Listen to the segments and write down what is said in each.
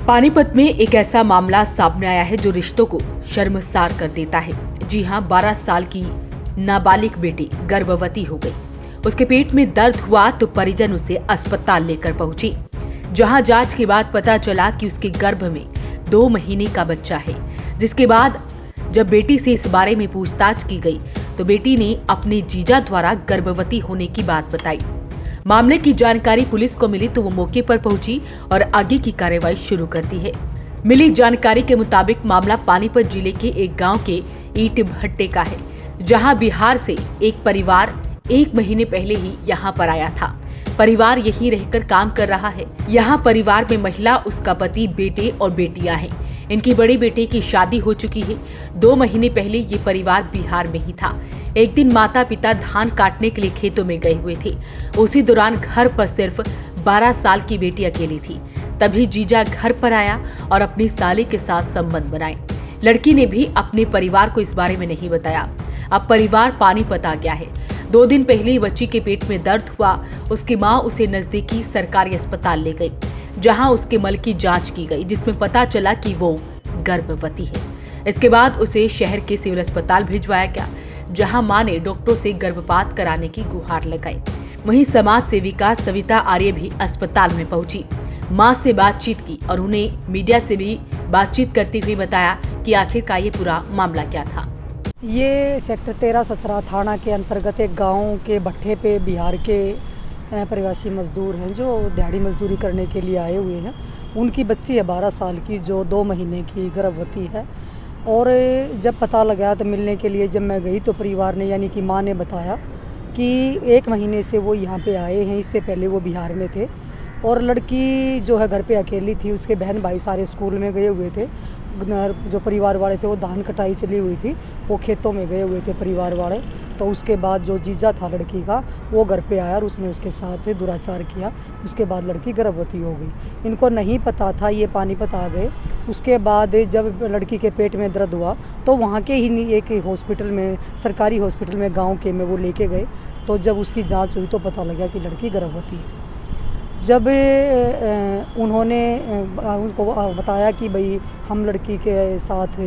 पानीपत में एक ऐसा मामला सामने आया है जो रिश्तों को शर्मसार कर देता है। जी हां, 12 साल की नाबालिग बेटी गर्भवती हो गई। उसके पेट में दर्द हुआ तो परिजन उसे अस्पताल लेकर पहुंचे, जहां जांच के बाद पता चला कि उसके गर्भ में 2 महीने का बच्चा है। जिसके बाद जब बेटी से इस बारे में पूछताछ की गई तो बेटी ने अपने जीजा द्वारा गर्भवती होने की बात बताई। मामले की जानकारी पुलिस को मिली तो वो मौके पर पहुंची और आगे की कार्रवाई शुरू कर दी है। मिली जानकारी के मुताबिक मामला पानीपत जिले के एक गांव के ईंट भट्टे का है, जहां बिहार से एक परिवार 1 महीने पहले ही यहां पर आया था। परिवार यहीं रहकर काम कर रहा है। यहाँ परिवार में महिला, उसका पति, बेटे और बेटियां हैं। इनकी बड़ी बेटे की शादी हो चुकी है। 2 महीने पहले ये परिवार बिहार में ही था। एक दिन माता पिता धान काटने के लिए खेतों में गए हुए थे। उसी दौरान घर पर सिर्फ 12 साल की बेटी अकेली थी। तभी जीजा घर पर आया और अपनी साली के साथ संबंध बनाए। लड़की ने भी अपने परिवार को इस बारे में नहीं बताया। अब परिवार पानीपत आ गया है। 2 दिन पहले ही बच्ची के पेट में दर्द हुआ। उसकी मां उसे नजदीकी सरकारी अस्पताल ले गई, जहां उसके मल की जांच की गई, जिसमें पता चला कि वो गर्भवती है। इसके बाद उसे शहर के सिविल अस्पताल भिजवाया गया, जहां मां ने डॉक्टरों से गर्भपात कराने की गुहार लगाई। वहीं समाज सेविका सविता आर्य भी अस्पताल में पहुंची, मां से बातचीत की और उन्हें मीडिया से भी बातचीत करते हुए बताया कि आखिरकार ये पूरा मामला क्या था। ये सेक्टर 13-17 थाना के अंतर्गत एक गांव के भट्टे पे बिहार के प्रवासी मजदूर हैं जो दिहाड़ी मजदूरी करने के लिए आए हुए हैं। उनकी बच्ची है 12 साल की, जो 2 महीने की गर्भवती है। और जब पता लगा तो मिलने के लिए जब मैं गई तो परिवार ने, यानी कि माँ ने बताया कि 1 महीने से वो यहाँ पे आए हैं। इससे पहले वो बिहार में थे और लड़की जो है घर पे अकेली थी। उसके बहन भाई सारे स्कूल में गए हुए थे। जो परिवार वाले थे वो धान कटाई चली हुई थी, वो खेतों में गए हुए थे परिवार वाले। तो उसके बाद जो जीजा था लड़की का, वो घर पे आया और उसने उसके साथ दुराचार किया। उसके बाद लड़की गर्भवती हो गई। इनको नहीं पता था, ये पानीपत आ गए। उसके बाद जब लड़की के पेट में दर्द हुआ तो वहाँ के ही एक हॉस्पिटल में, सरकारी हॉस्पिटल में गाँव के में वो लेके गए। तो जब उसकी जाँच हुई तो पता लगा कि लड़की गर्भवती है। जब उन्होंने उनको बताया कि भाई हम लड़की के साथ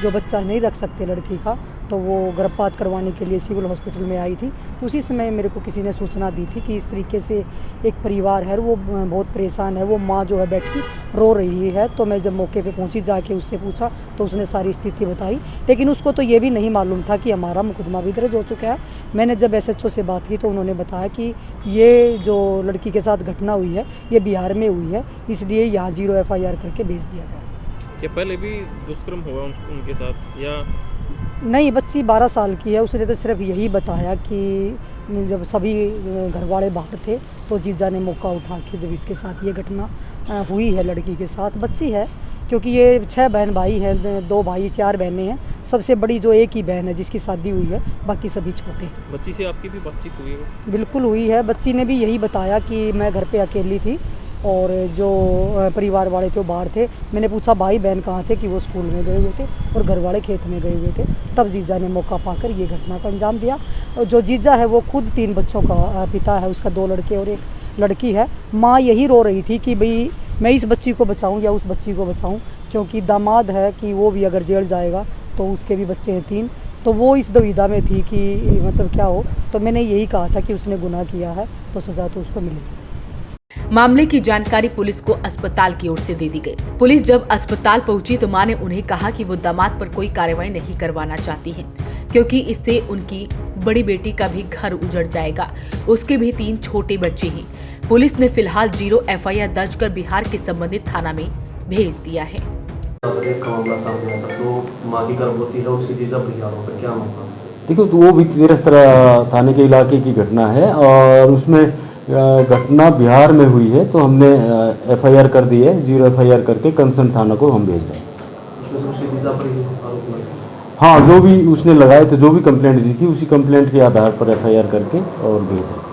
जो बच्चा नहीं रख सकते लड़की का, तो वो गर्भपात करवाने के लिए सिविल हॉस्पिटल में आई थी। उसी समय मेरे को किसी ने सूचना दी थी कि इस तरीके से एक परिवार है, वो बहुत परेशान है। वो माँ जो है बैठी रो रही है। तो मैं जब मौके पे पहुंची, जाके उससे पूछा तो उसने सारी स्थिति बताई। लेकिन उसको तो ये भी नहीं मालूम था कि हमारा मुकदमा भी दर्ज हो चुका है। मैंने जब SHO से बात की तो उन्होंने बताया कि ये जो लड़की के साथ घटना हुई है ये बिहार में हुई है, इसलिए यहाँ 0 FIR करके भेज दिया गया। क्या पहले भी दुष्कर्म हुआ उनके साथ या नहीं? बच्ची 12 साल की है। उसने तो सिर्फ यही बताया कि जब सभी घर वाले बाहर थे तो जीजा ने मौका उठा के जब इसके साथ ये घटना हुई है लड़की के साथ। बच्ची है क्योंकि ये 6 बहन भाई हैं, 2 भाई 4 बहनें हैं। सबसे बड़ी जो एक ही बहन है जिसकी शादी हुई है, बाकी सभी छोटे हैं। बच्ची से आपकी भी बातचीत हुई है? बिल्कुल हुई है। बच्ची ने भी यही बताया कि मैं घर पे अकेली थी और जो परिवार वाले थे वो बाहर थे। मैंने पूछा भाई बहन कहाँ थे, कि वो स्कूल में गए हुए थे और घर वाले खेत में गए हुए थे। तब जीजा ने मौका पाकर ये घटना को अंजाम दिया। और जो जीजा है वो खुद 3 बच्चों का पिता है। उसका 2 लड़के और 1 लड़की है। माँ यही रो रही थी कि भाई मैं इस बच्ची को बचाऊं या उस बच्ची को बचाऊं, क्योंकि दामाद है कि वो भी अगर जेल जाएगा तो उसके भी बच्चे हैं 3। तो वो इस दुविधा में थी कि मतलब क्या हो। तो मैंने यही कहा था कि उसने गुनाह किया है तो सजा तो उसको मिलेगी। मामले की जानकारी पुलिस को अस्पताल की ओर से दे दी गई। पुलिस जब अस्पताल पहुंची तो मां ने उन्हें कहा कि वो दामाद पर कोई कार्रवाई नहीं करवाना चाहती हैं, क्योंकि इससे उनकी बड़ी बेटी का भी घर उजड़ जाएगा। उसके भी 3 छोटे बच्चे हैं। पुलिस ने फिलहाल 0 FIR दर्ज कर बिहार के संबंधित थाना में भेज दिया है। देखो, तो वो भी 13 थाने के इलाके की घटना है और उसमें घटना बिहार में हुई है। तो हमने FIR कर दी है। 0 FIR करके कंसर्न थाना को हम भेज रहे हैं। हाँ, जो भी उसने लगाए थे, जो भी कंप्लेंट दी थी, उसी कंप्लेंट के आधार पर FIR करके और भेज रहे हैं।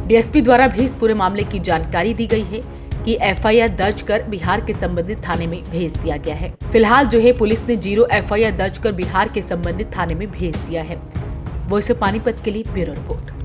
DSP द्वारा भी इस पूरे मामले की जानकारी दी गई है कि FIR दर्ज कर बिहार के संबंधित थाने में भेज दिया गया है। फिलहाल जो है पुलिस ने 0 FIR दर्ज कर बिहार के संबंधित थाने में भेज दिया है। वॉइस ऑफ पानीपत के लिए ब्यूरो रिपोर्ट।